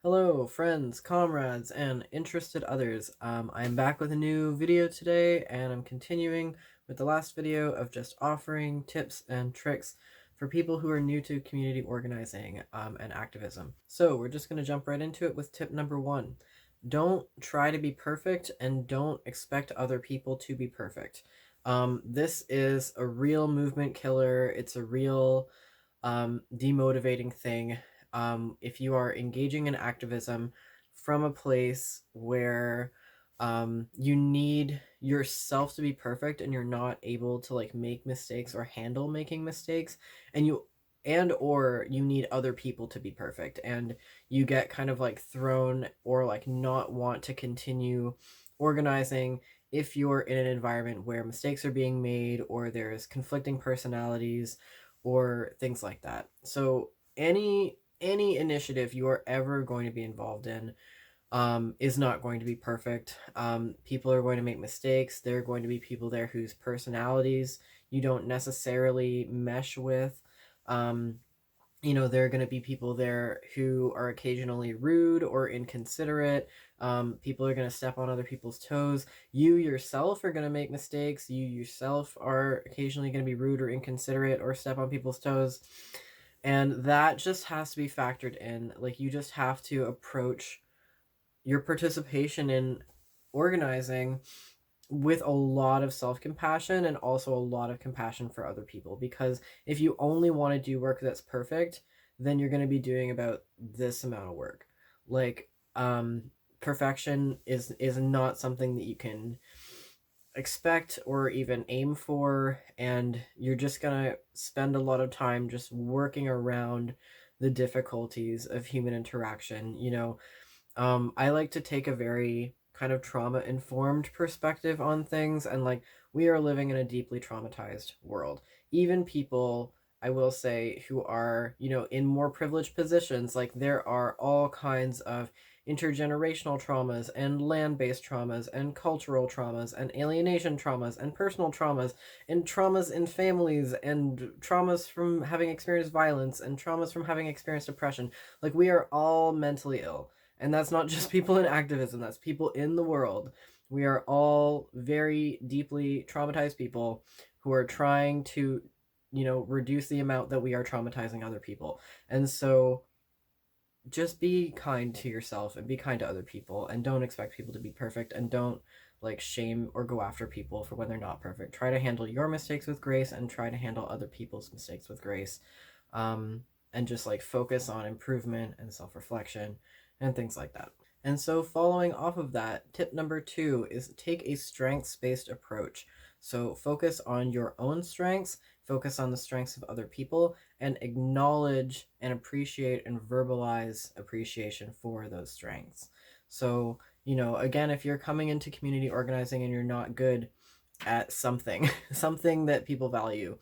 Hello, friends, comrades, and interested others. I'm back with a new video today, and I'm continuing with the last video of just offering tips and tricks for people who are new to community organizing and activism. So we're just going to jump right into it with tip number one. Don't try to be perfect and don't expect other people to be perfect. This is a real movement killer. It's a real demotivating thing. If you are engaging in activism from a place where you need yourself to be perfect and you're not able to like make mistakes or handle making mistakes, or you need other people to be perfect, and you get kind of like thrown or like not want to continue organizing if you're in an environment where mistakes are being made or there's conflicting personalities or things like that. So any initiative you are ever going to be involved in is not going to be perfect. People are going to make mistakes. There are going to be people there whose personalities you don't necessarily mesh with. Um, there are going to be people there who are occasionally rude or inconsiderate. People are going to step on other people's toes. You yourself are going to make mistakes. You yourself are occasionally going to be rude or inconsiderate or step on people's toes. And that just has to be factored in. Like, you just have to approach your participation in organizing with a lot of self-compassion and also a lot of compassion for other people, because if you only want to do work that's perfect, then you're going to be doing about this amount of work. Like, perfection is not something that you can expect or even aim for, and you're just going to spend a lot of time just working around the difficulties of human interaction. I like to take a very kind of trauma informed perspective on things, and like, we are living in a deeply traumatized world. Even people, I will say, who are, in more privileged positions, like, there are all kinds of intergenerational traumas and land-based traumas and cultural traumas and alienation traumas and personal traumas and traumas in families and traumas from having experienced violence and traumas from having experienced depression. Like, we are all mentally ill. And that's not just people in activism, that's people in the world. We are all very deeply traumatized people who are trying to, reduce the amount that we are traumatizing other people. And so just be kind to yourself and be kind to other people, and don't expect people to be perfect, and don't like shame or go after people for when they're not perfect. Try to handle your mistakes with grace and try to handle other people's mistakes with grace. Um, and just like focus on improvement and self-reflection and things like that. And so, following off of that, tip number two is take a strengths-based approach. So focus on your own strengths, focus on the strengths of other people, and acknowledge and appreciate and verbalize appreciation for those strengths. So, again, if you're coming into community organizing and you're not good at something, something that people value,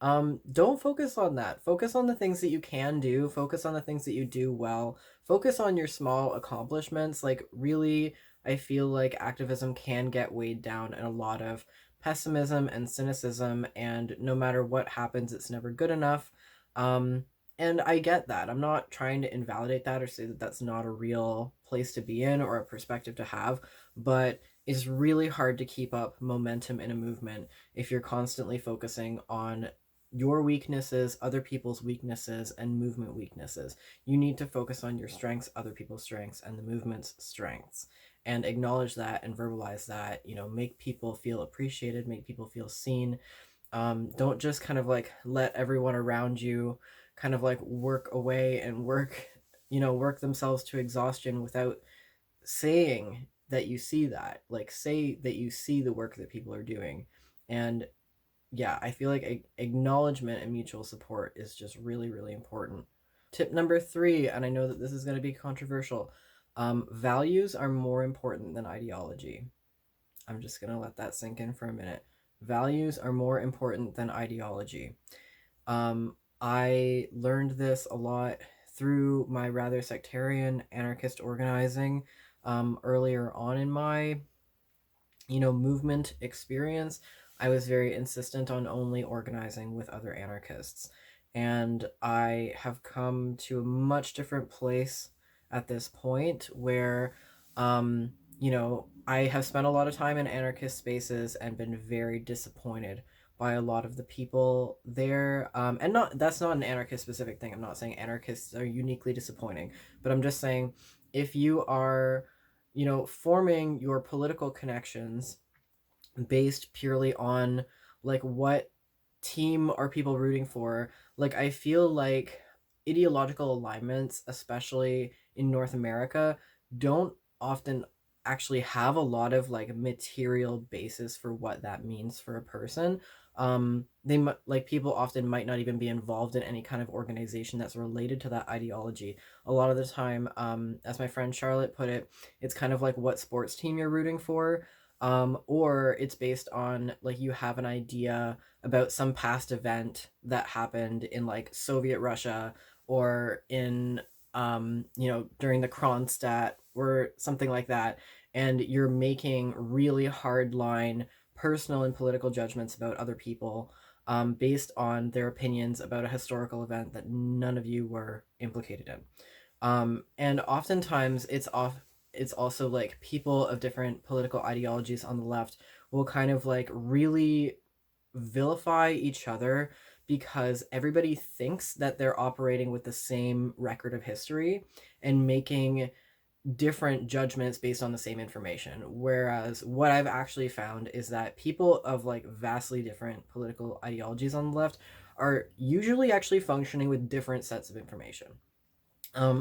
don't focus on that. Focus on the things that you can do. Focus on the things that you do well. Focus on your small accomplishments. Like, really, I feel like activism can get weighed down in a lot of pessimism and cynicism, and no matter what happens, it's never good enough. Um, and I get that. I'm not trying to invalidate that or say that that's not a real place to be in or a perspective to have, but it's really hard to keep up momentum in a movement if you're constantly focusing on your weaknesses, other people's weaknesses, and movement weaknesses. You need to focus on your strengths, other people's strengths, and the movement's strengths, and acknowledge that and verbalize that. Make people feel appreciated, make people feel seen. Don't just kind of like let everyone around you kind of like work away and work themselves to exhaustion without saying that you see that. Like, say that you see the work that people are doing. And yeah, I feel like acknowledgement and mutual support is just really, really important. Tip number three, and I know that this is going to be controversial, values are more important than ideology. I'm just going to let that sink in for a minute. Values are more important than ideology. I learned this a lot through my rather sectarian anarchist organizing earlier on in my movement experience. I was very insistent on only organizing with other anarchists. And I have come to a much different place at this point where, I have spent a lot of time in anarchist spaces and been very disappointed by a lot of the people there. And not that's not an anarchist specific thing. I'm not saying anarchists are uniquely disappointing, but I'm just saying if you are, forming your political connections based purely on like what team are people rooting for, like I feel like ideological alignments, especially in North America, don't often actually have a lot of like material basis for what that means for a person. Like people often might not even be involved in any kind of organization that's related to that ideology. A lot of the time, as my friend Charlotte put it, it's kind of like what sports team you're rooting for. Or it's based on like you have an idea about some past event that happened in like Soviet Russia or in during the Kronstadt or something like that, and you're making really hard line personal and political judgments about other people based on their opinions about a historical event that none of you were implicated in. And oftentimes it's also like people of different political ideologies on the left will kind of like really vilify each other because everybody thinks that they're operating with the same record of history and making different judgments based on the same information. Whereas what I've actually found is that people of like vastly different political ideologies on the left are usually actually functioning with different sets of information.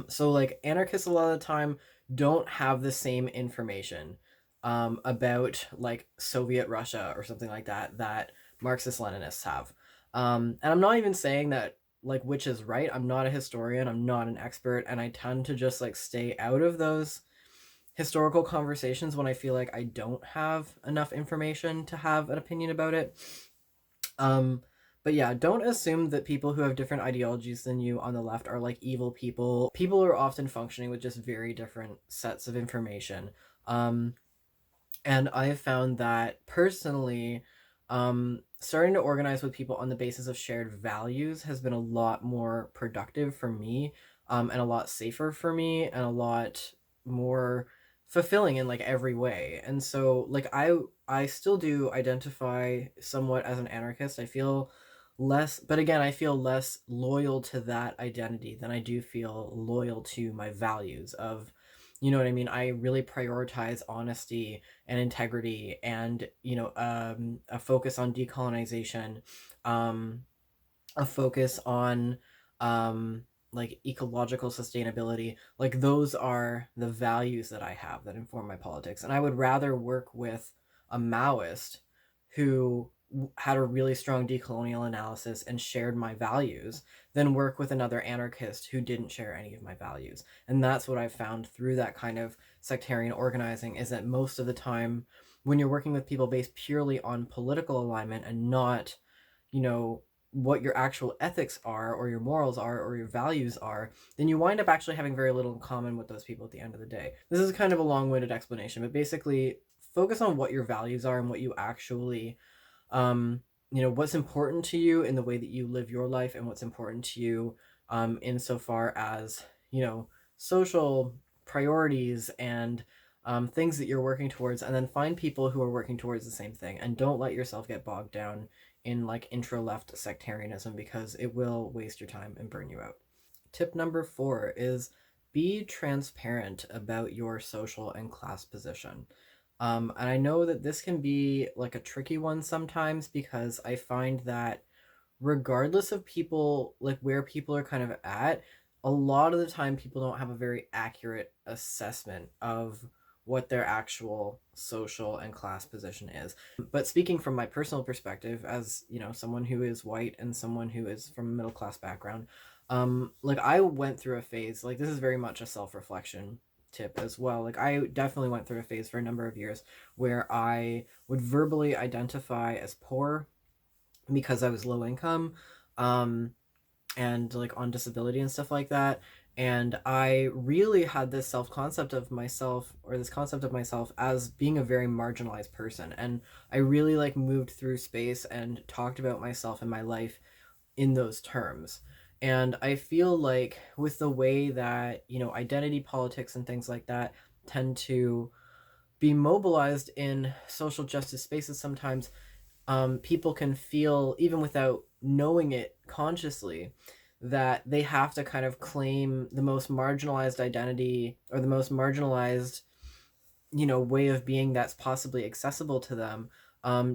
So like anarchists a lot of the time don't have the same information about like Soviet Russia or something like that that Marxist Leninists have. And I'm not even saying that like which is right. I'm not a historian, I'm not an expert, and I tend to just like stay out of those historical conversations when I feel like I don't have enough information to have an opinion about it. Um, but yeah, don't assume that people who have different ideologies than you on the left are like evil people. People are often functioning with just very different sets of information. Um, and I have found that personally, starting to organize with people on the basis of shared values has been a lot more productive for me, and a lot safer for me, and a lot more fulfilling in like every way. And so, like I still do identify somewhat as an anarchist. I feel less, but again, I feel less loyal to that identity than I do feel loyal to my values of, you know what I mean? I really prioritize honesty and integrity and, a focus on decolonization, um, a focus on like ecological sustainability. Like those are the values that I have that inform my politics. And I would rather work with a Maoist who had a really strong decolonial analysis and shared my values than work with another anarchist who didn't share any of my values. And that's what I've found through that kind of sectarian organizing, is that most of the time when you're working with people based purely on political alignment and not, you know, what your actual ethics are or your morals are or your values are, then you wind up actually having very little in common with those people at the end of the day. This is kind of a long-winded explanation, but basically focus on what your values are and what you actually, um, what's important to you in the way that you live your life, and what's important to you insofar as, social priorities and things that you're working towards, and then find people who are working towards the same thing, and don't let yourself get bogged down in like intro-left sectarianism, because it will waste your time and burn you out. Tip number 4 is be transparent about your social and class position. And I know that this can be like a tricky one sometimes, because I find that regardless of people, like where people are kind of at, a lot of the time people don't have a very accurate assessment of what their actual social and class position is. But speaking from my personal perspective, as someone who is white and someone who is from a middle class background, like I went through a phase, like this is very much a self-reflection tip as well. Like I definitely went through a phase for a number of years where I would verbally identify as poor because I was low income, um, and like on disability and stuff like that. And I really had this self concept of myself, or this concept of myself as being a very marginalized person. And I really like moved through space and talked about myself and my life in those terms. And I feel like with the way that, identity politics and things like that tend to be mobilized in social justice spaces sometimes, people can feel, even without knowing it consciously, that they have to kind of claim the most marginalized identity or the most marginalized, way of being that's possibly accessible to them,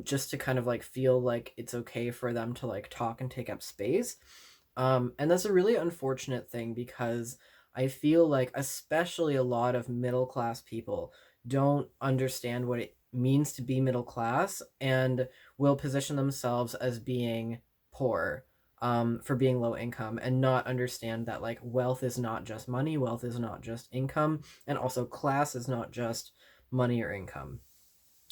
just to kind of like feel like it's okay for them to like talk and take up space. And that's a really unfortunate thing because I feel like, especially a lot of middle class people don't understand what it means to be middle class and will position themselves as being poor, for being low income, and not understand that like wealth is not just money, wealth is not just income, and also class is not just money or income.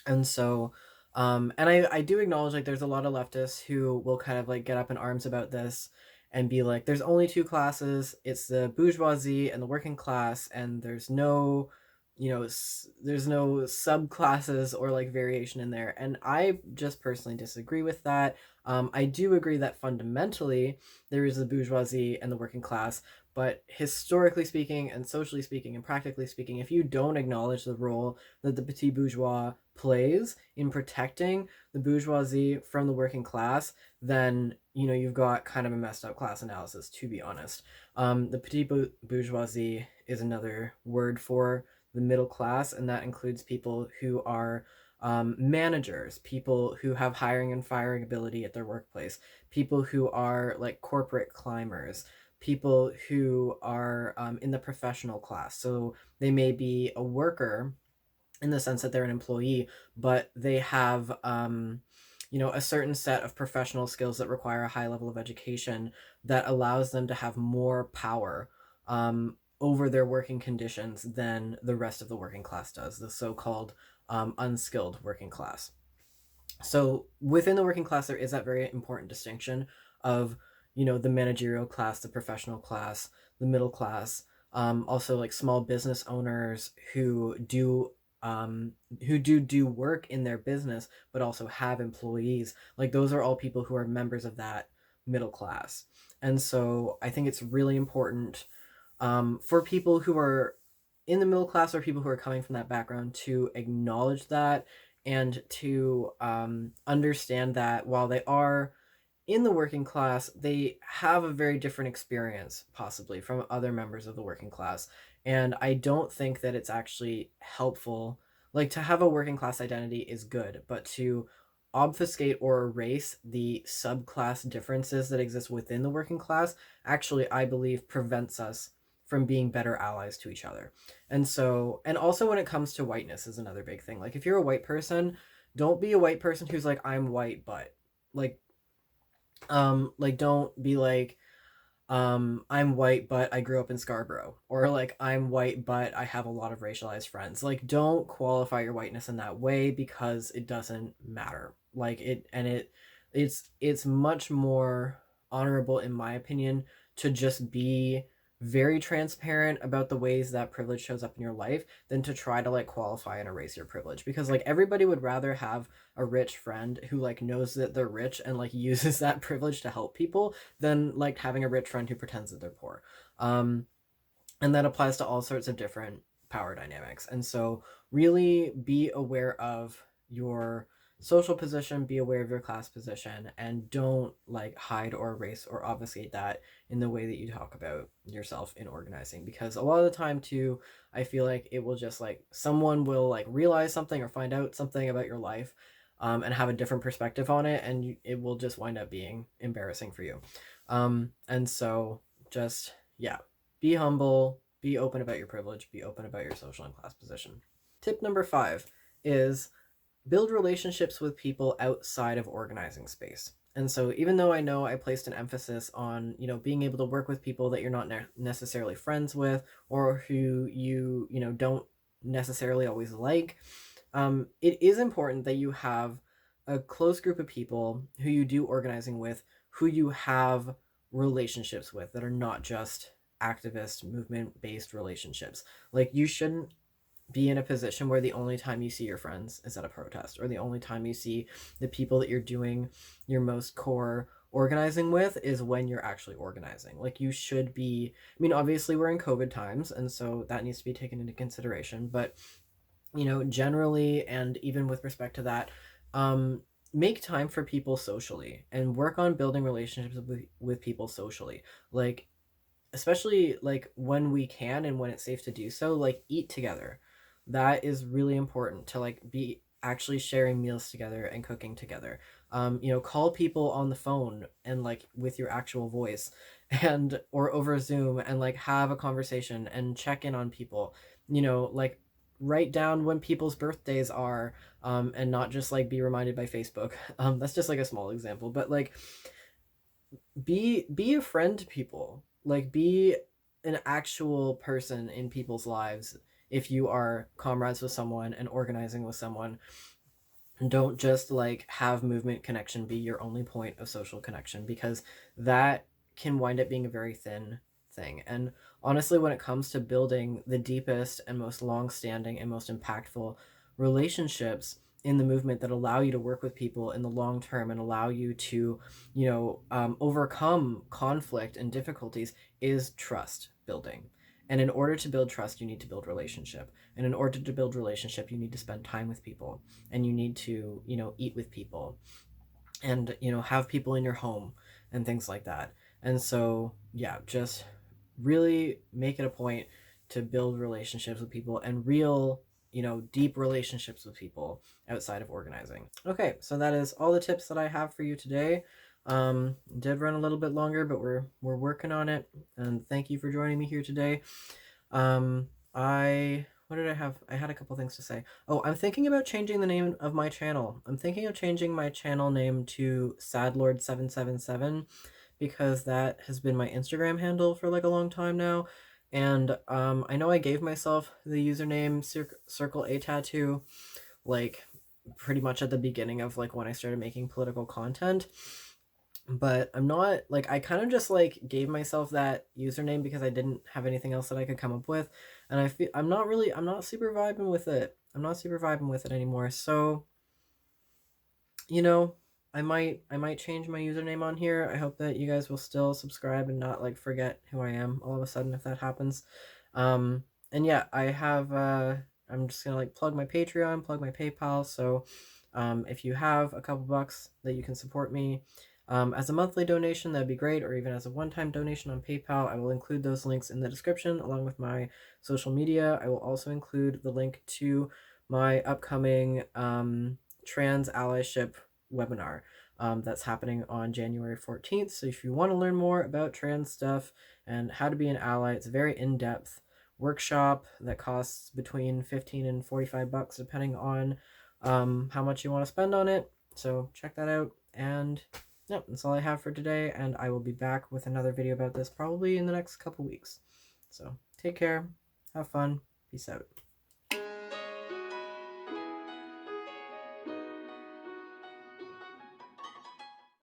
And so, and I do acknowledge like there's a lot of leftists who will kind of like get up in arms about this and be like, there's only two classes, it's the bourgeoisie and the working class, and there's no, there's no subclasses or like variation in there. And I just personally disagree with that. I do agree that fundamentally there is the bourgeoisie and the working class, but historically speaking and socially speaking and practically speaking, if you don't acknowledge the role that the petit bourgeois plays in protecting the bourgeoisie from the working class, then you've got kind of a messed up class analysis, to be honest. The petit bourgeoisie is another word for the middle class, and that includes people who are managers, people who have hiring and firing ability at their workplace, people who are like corporate climbers, people who are in the professional class. So they may be a worker in the sense that they're an employee, but they have a certain set of professional skills that require a high level of education that allows them to have more power over their working conditions than the rest of the working class does, the so-called unskilled working class. So within the working class, there is that very important distinction of, the managerial class, the professional class, the middle class, also like small business owners who do work in their business, but also have employees. Like those are all people who are members of that middle class. And so I think it's really important, for people who are in the middle class or people who are coming from that background to acknowledge that and to understand that while they are in the working class, they have a very different experience, possibly from other members of the working class. And I don't think that it's actually helpful. Like, to have a working class identity is good, but to obfuscate or erase the subclass differences that exist within the working class actually, I believe, prevents us from being better allies to each other. And so, and also when it comes to whiteness is another big thing. Like, if you're a white person, don't be a white person who's like, I'm white, but like, don't be like, I'm white but I grew up in Scarborough, or like I'm white but I have a lot of racialized friends. Like, don't qualify your whiteness in that way, because it doesn't matter. Like it's much more honorable, in my opinion, to just be very transparent about the ways that privilege shows up in your life than to try to like qualify and erase your privilege, because like everybody would rather have a rich friend who like knows that they're rich and like uses that privilege to help people than like having a rich friend who pretends that they're poor. And that applies to all sorts of different power dynamics. And so really be aware of your social position, be aware of your class position, and don't like hide or erase or obfuscate that in the way that you talk about yourself in organizing. Because a lot of the time too, I feel like it will just like someone will like realize something or find out something about your life, and have a different perspective on it, and it will just wind up being embarrassing for you. And so just, yeah, be humble, be open about your privilege, be open about your social and class position. Tip number 5 is build relationships with people outside of organizing space. And so even though I know I placed an emphasis on, being able to work with people that you're not necessarily friends with, or who you don't necessarily always like, it is important that you have a close group of people who you do organizing with, who you have relationships with that are not just activist movement based relationships. Like, you shouldn't be in a position where the only time you see your friends is at a protest, or the only time you see the people that you're doing your most core organizing with is when you're actually organizing. Like, you should be, I mean, obviously we're in COVID times, and so that needs to be taken into consideration, but generally, and even with respect to that, um, make time for people socially and work on building relationships with people socially. Like, especially like when we can and when it's safe to do so, like eat together. That is really important to like be actually sharing meals together and cooking together. Call people on the phone and like with your actual voice and or over Zoom and like have a conversation and check in on people. Like write down when people's birthdays are, and not just like be reminded by Facebook. That's just like a small example, but like be a friend to people. Like, be an actual person in people's lives if you are comrades with someone and organizing with someone. Don't just like have movement connection be your only point of social connection, because that can wind up being a very thin thing. And honestly, when it comes to building the deepest and most long-standing and most impactful relationships in the movement that allow you to work with people in the long term and allow you to overcome conflict and difficulties, is trust building. And in order to build trust, you need to build relationship, and in order to build relationship, you need to spend time with people, and you need to eat with people, and have people in your home and things like that. And so yeah, just really make it a point to build relationships with people, and real deep relationships with people outside of organizing. Okay, so that is all the tips that I have for you today. Did run a little bit longer, but we're working on it, and thank you for joining me here today. I what did I have? I had a couple things to say. Oh, I'm thinking about changing the name of my channel. I'm thinking of changing my channel name to Sadlord777, because that has been my Instagram handle for like a long time now. And I know I gave myself the username Circle A Tattoo like pretty much at the beginning of like when I started making political content, but I'm not like, I kind of just like gave myself that username because I didn't have anything else that I could come up with, and I feel I'm not super vibing with it. I'm not super vibing with it anymore. So you know, I might change my username on here. I hope that you guys will still subscribe and not like forget who I am all of a sudden if that happens. Um and yeah, I'm just gonna like plug my Patreon, plug my PayPal. So if you have a couple bucks that you can support me as a monthly donation, that'd be great, or even as a one-time donation on PayPal. I will include those links in the description along with my social media. I will also include the link to my upcoming trans allyship webinar that's happening on January 14th. So if you want to learn more about trans stuff and how to be an ally, it's a very in-depth workshop that costs between 15 and 45 bucks depending on how much you want to spend on it. So check that out. And yeah, that's all I have for today, and I will be back with another video about this probably in the next couple weeks. So take care, have fun, peace out.